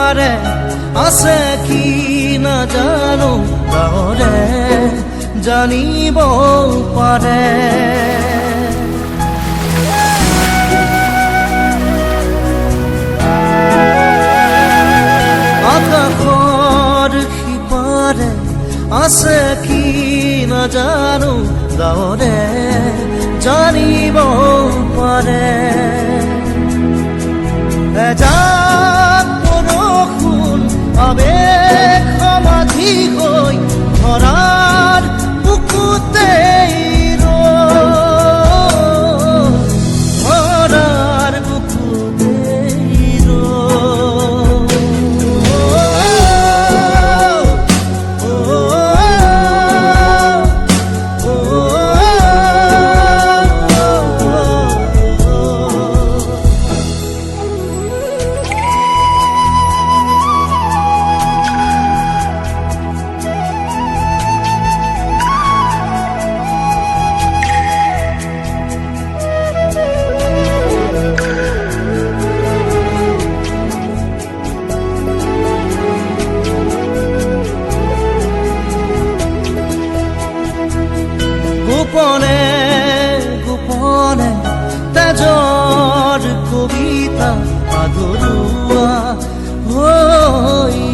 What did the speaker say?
পাৰে আছে কি নাজানো তাৰে জানিব পাৰে আকাশৰ সিপাৰে আছে কি নাজানো তাৰে জানিব পাৰে এজাক বৰষুণ আবেগ সমাধি হৈ ধৰাৰ বুকুতে ধৰাৰ বুকুতে গোপনে গোপনে তেজৰ কবিতা আদৰুৱা হৈ